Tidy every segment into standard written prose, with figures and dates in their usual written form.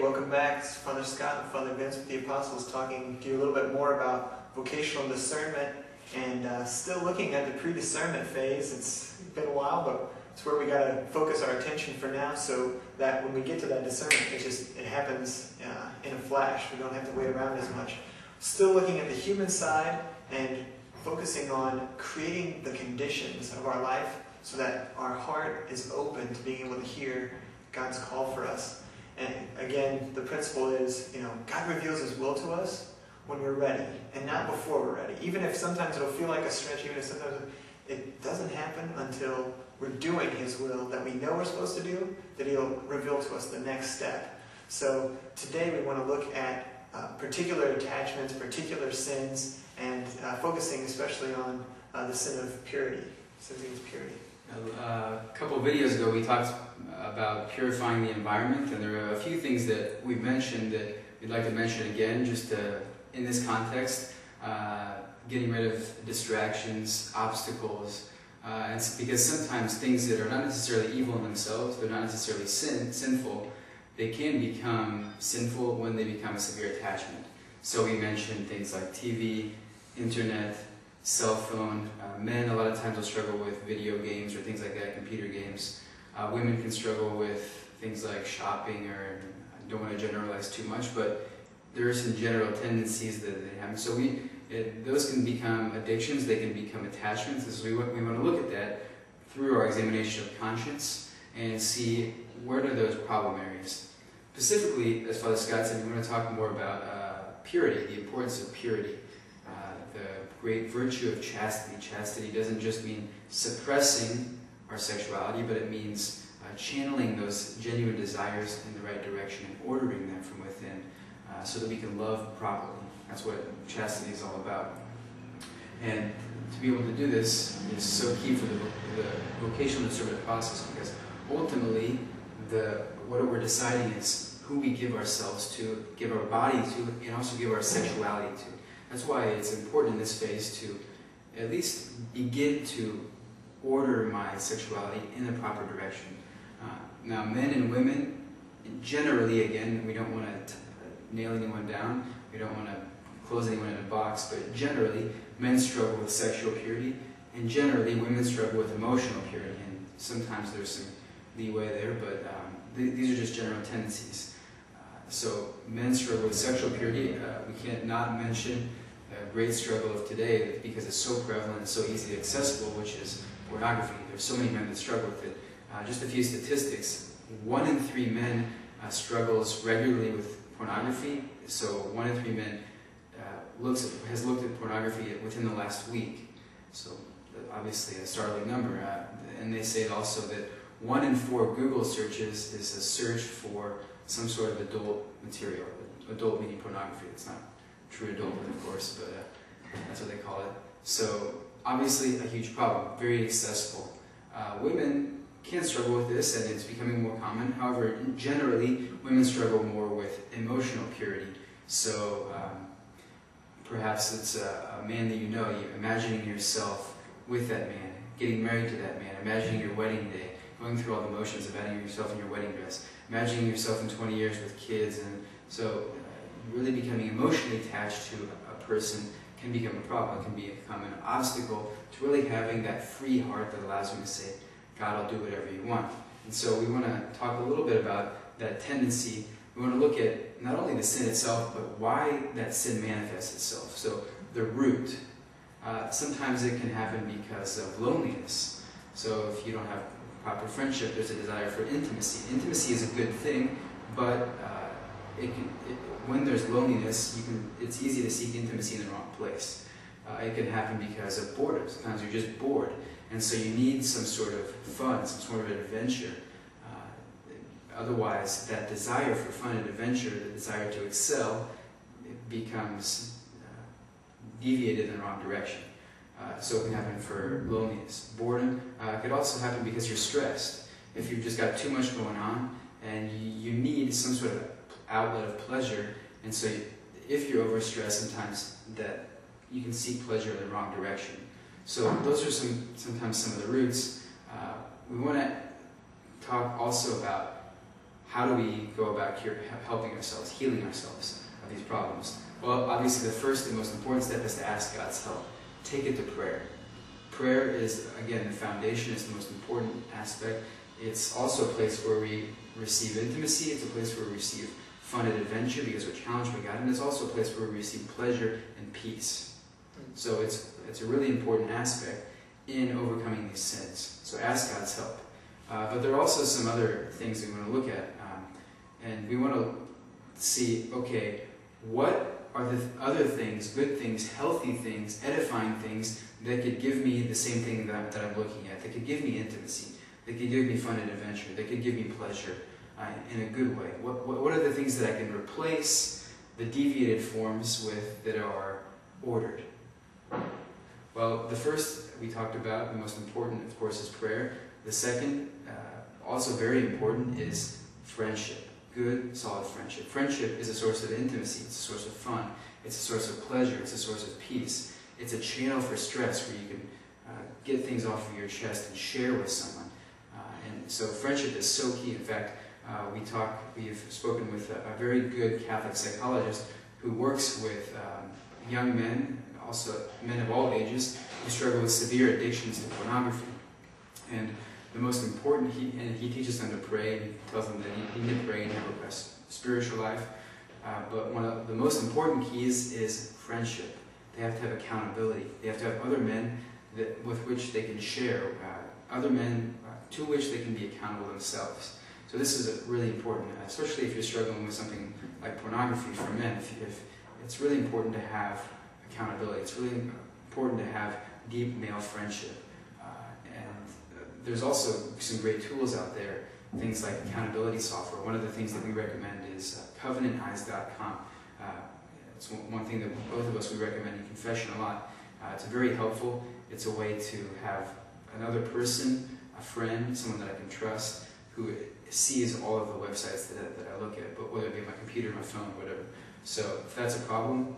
Hey, welcome back. It's Father Scott and Father Vince with the Apostles talking to you a little bit more about vocational discernment and still looking at the pre-discernment phase. It's been a while, but it's where we got to focus our attention for now so that when we get to that discernment, it happens in a flash. We don't have to wait around as much. Still looking at the human side and focusing on creating the conditions of our life so that our heart is open to being able to hear God's call for us. And again, the principle is, God reveals His will to us when we're ready, and not before we're ready. Even if sometimes it'll feel like a stretch, even if sometimes it doesn't happen until we're doing His will that we know we're supposed to do, that He'll reveal to us the next step. So today we want to look at particular attachments, particular sins, and focusing especially on the sin of purity, sin against purity. A couple of videos ago we talked about purifying the environment, and there are a few things that we've mentioned that we'd like to mention again, just in this context, getting rid of distractions, obstacles, and it's because sometimes things that are not necessarily evil in themselves, they're not necessarily sinful, they can become sinful when they become a severe attachment. So we mentioned things like TV, internet, cell phone. Men a lot of times will struggle with video games or things like that, computer games. Women can struggle with things like shopping, or I don't want to generalize too much, but there are some general tendencies that they have. So those can become addictions, they can become attachments, and so we want to look at that through our examination of conscience and see where are those problem areas. Specifically, as Father Scott said, we want to talk more about purity, the importance of purity. The great virtue of chastity. Chastity doesn't just mean suppressing our sexuality, but it means channeling those genuine desires in the right direction and ordering them from within so that we can love properly. That's what chastity is all about. And to be able to do this is so key for the vocational discernment process, because ultimately what we're deciding is who we give ourselves to, give our body to, and also give our sexuality to. That's why it's important in this phase to at least begin to order my sexuality in the proper direction. Now, men and women, generally, again, we don't want to nail anyone down, we don't want to close anyone in a box, but generally, men struggle with sexual purity, and generally, women struggle with emotional purity, and sometimes there's some leeway there, but these are just general tendencies. So men struggle with sexual purity. We can't not mention a great struggle of today because it's so prevalent and so easily accessible, which is pornography. There's so many men that struggle with it. Just a few statistics. 1 in 3 men struggles regularly with pornography. So 1 in 3 men has looked at pornography within the last week. So obviously a startling number. And they say also that 1 in 4 Google searches is a search for some sort of adult material. Adult meaning pornography. It's not true adulthood, of course, but that's what they call it. So obviously a huge problem, very accessible. Women can struggle with this, and it's becoming more common. However, generally, women struggle more with emotional purity. So perhaps it's a man that you know, you're imagining yourself with that man, getting married to that man, imagining your wedding day, going through all the motions of imagining yourself in your wedding dress, imagining yourself in 20 years with kids, and so really becoming emotionally attached to a person can become a problem. It can become an obstacle to really having that free heart that allows you to say, God, I'll do whatever you want. And so we want to talk a little bit about that tendency. We want to look at not only the sin itself, but why that sin manifests itself. So the root. Sometimes it can happen because of loneliness. So if you don't have proper friendship, there's a desire for intimacy. Intimacy is a good thing, but when there's loneliness, it's easy to seek intimacy in the wrong place. It can happen because of boredom. Sometimes you're just bored, and so you need some sort of fun, some sort of adventure. Otherwise, that desire for fun and adventure, the desire to excel, it becomes deviated in the wrong direction. So it can happen for loneliness. Boredom could also happen because you're stressed. If you've just got too much going on, and you need some sort of outlet of pleasure, and so if you're overstressed, sometimes that you can seek pleasure in the wrong direction. So those are sometimes some of the roots. We want to talk also about how do we go about helping ourselves, healing ourselves of these problems? Well, obviously the first and most important step is to ask God's help. Take it to prayer. Prayer is, again, the foundation. It's the most important aspect. It's also a place where we receive intimacy. It's a place where we receive fun and adventure because we're challenged by God. And it's also a place where we receive pleasure and peace. So it's a really important aspect in overcoming these sins. So ask God's help. But there are also some other things we want to look at. And we want to see, okay, what are the other things, good things, healthy things, edifying things that could give me the same thing that I'm looking at, that could give me intimacy, that could give me fun and adventure, that could give me pleasure in a good way? What are the things that I can replace the deviated forms with that are ordered? Well, the first we talked about, the most important, of course, is prayer. The second, also very important, is friendship. Good, solid friendship. Friendship is a source of intimacy. It's a source of fun. It's a source of pleasure. It's a source of peace. It's a channel for stress where you can get things off of your chest and share with someone. And so friendship is so key. In fact, we've spoken with a very good Catholic psychologist who works with young men, also men of all ages, who struggle with severe addictions to pornography. And the most important, he teaches them to pray, and he tells them that he need to pray and have a spiritual life. But one of the most important keys is friendship. They have to have accountability. They have to have other men with which they can share, other men to which they can be accountable themselves. So this is really important, especially if you're struggling with something like pornography for men. If it's really important to have accountability. It's really important to have deep male friendship. There's also some great tools out there, things like accountability software. One of the things that we recommend is covenanteyes.com. It's one thing that both of us, we recommend in confession a lot. It's very helpful. It's a way to have another person, a friend, someone that I can trust, who sees all of the websites that I look at, but whether it be my computer, my phone, whatever. So if that's a problem,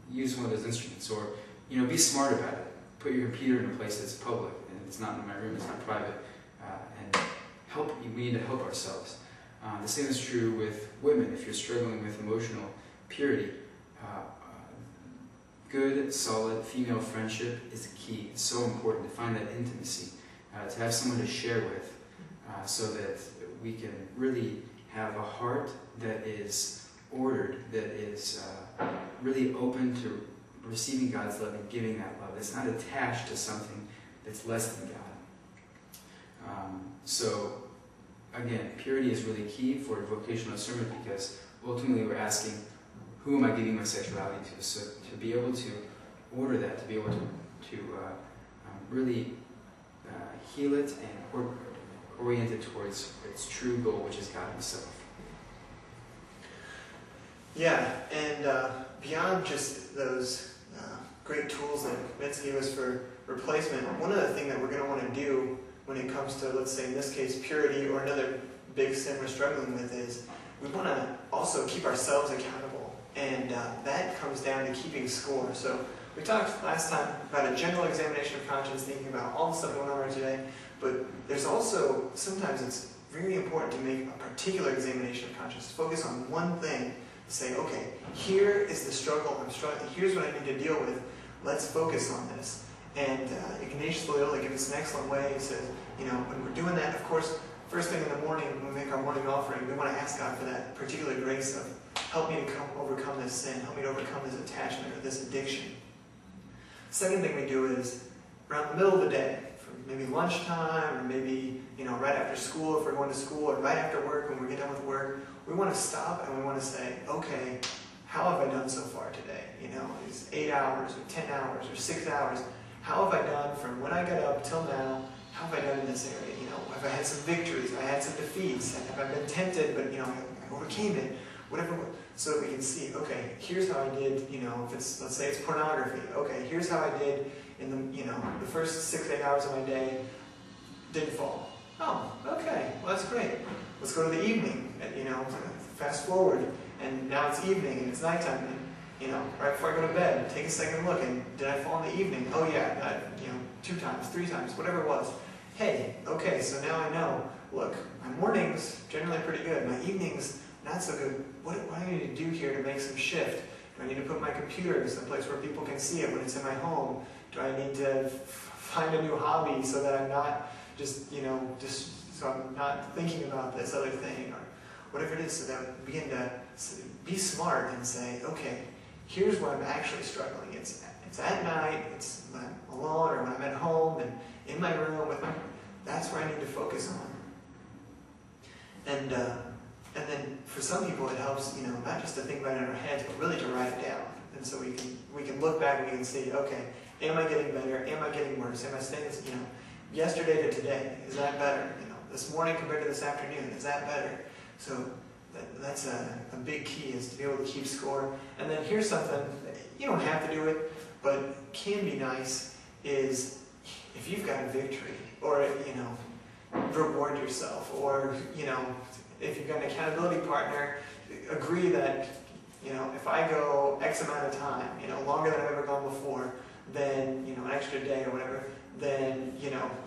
use one of those instruments, or be smart about it. Put your computer in a place that's public. It's not in my room, it's not private, and we need to help ourselves. The same is true with women. If you're struggling with emotional purity, good, solid female friendship is key. It's so important to find that intimacy, to have someone to share with, so that we can really have a heart that is ordered, that is really open to receiving God's love and giving that love. It's not attached to something that's less than God. So, again, purity is really key for vocational discernment, because ultimately we're asking, who am I giving my sexuality to? So to be able to order that, to be able to really heal it and orient it towards its true goal, which is God Himself. Yeah, and beyond just those great tools that Vince gave us for replacement, one other thing that we're going to want to do when it comes to, let's say in this case, purity, or another big sin we're struggling with, is we want to also keep ourselves accountable. And that comes down to keeping score. So we talked last time about a general examination of conscience, thinking about all the stuff going on right today, but there's also, sometimes it's very important to make a particular examination of conscience. Focus on one thing. Say, okay, here is the struggle I'm struggling, here's what I need to deal with. Let's focus on this. And Ignatius Loyola gives us an excellent way. He says, when we're doing that, of course, first thing in the morning, when we make our morning offering, we want to ask God for that particular grace of, help me to overcome this sin, help me to overcome this attachment or this addiction. Second thing we do is, around the middle of the day, for maybe lunchtime, or maybe right after school if we're going to school, or right after work when we get done with work, we want to stop and we want to say, okay, how have I done so far today? It's 8 hours, or 10 hours, or 6 hours. How have I done from when I got up till now? How have I done in this area? Have I had some victories? Have I had some defeats? Have I been tempted, but I overcame it? Whatever. So that we can see, okay, here's how I did. If it's, let's say it's pornography. Okay, here's how I did in the first 6-8 hours of my day. Didn't fall. Oh, okay. Well, that's great. Let's go to the evening. Fast forward, and now it's evening and it's nighttime. And, right before I go to bed, take a second look, and did I fall in the evening? Oh yeah, 2 times, 3 times, whatever it was. hey, okay, so now I know, look, my mornings generally pretty good, my evenings not so good. What do I need to do here to make some shift? Do I need to put my computer someplace where people can see it when it's in my home? Do I need to find a new hobby so that I'm not just, so I'm not thinking about this other thing or whatever it is, so that we begin to be smart and say, okay, here's where I'm actually struggling. It's at night, it's when I'm alone or when I'm at home and in my room with that's where I need to focus on. And then for some people it helps, not just to think about it in our heads, but really to write it down. And so we can look back and we can see, okay, am I getting better? Am I getting worse? Am I staying, yesterday to today, is that better? This morning compared to this afternoon, is that better? So that's a big key, is to be able to keep score. And then here's something, you don't have to do it, but can be nice, is if you've got a victory, or, reward yourself, or, if you've got an accountability partner, agree that, if I go X amount of time, longer than I've ever gone before, then, an extra day or whatever, then,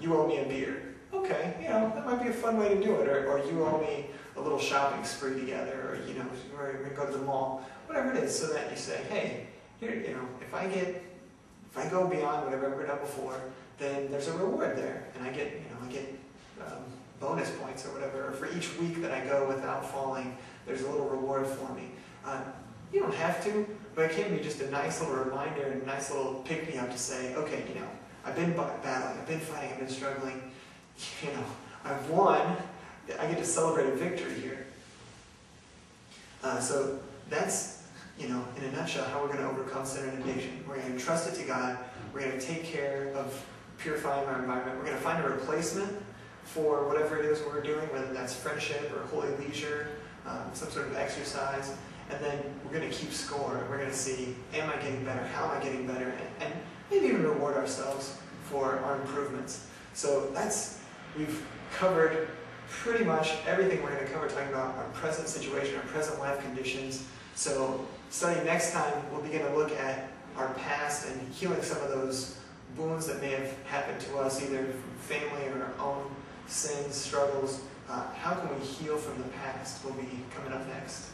you owe me a beer. Okay, that might be a fun way to do it, or you owe me a little shopping spree together, or, we're going to go to the mall, whatever it is, so that you say, hey, here, if I go beyond what I've ever done before, then there's a reward there, and I get bonus points or whatever, or for each week that I go without falling, there's a little reward for me. You don't have to, but it can be just a nice little reminder and a nice little pick-me-up to say, okay, I've been battling, I've been fighting, I've been struggling, I've won, I get to celebrate a victory here. So that's, in a nutshell, how we're going to overcome sin and addiction. We're going to trust it to God, we're going to take care of purifying our environment, we're going to find a replacement for whatever it is we're doing, whether that's friendship or holy leisure, some sort of exercise, and then we're going to keep score. We're going to see, am I getting better? How am I getting better? And maybe even reward ourselves for our improvements. So we've covered pretty much everything we're going to cover, talking about our present situation, our present life conditions. So studying next time, we'll begin to look at our past and healing some of those wounds that may have happened to us, either from family or our own sins, struggles. How can we heal from the past will be coming up next.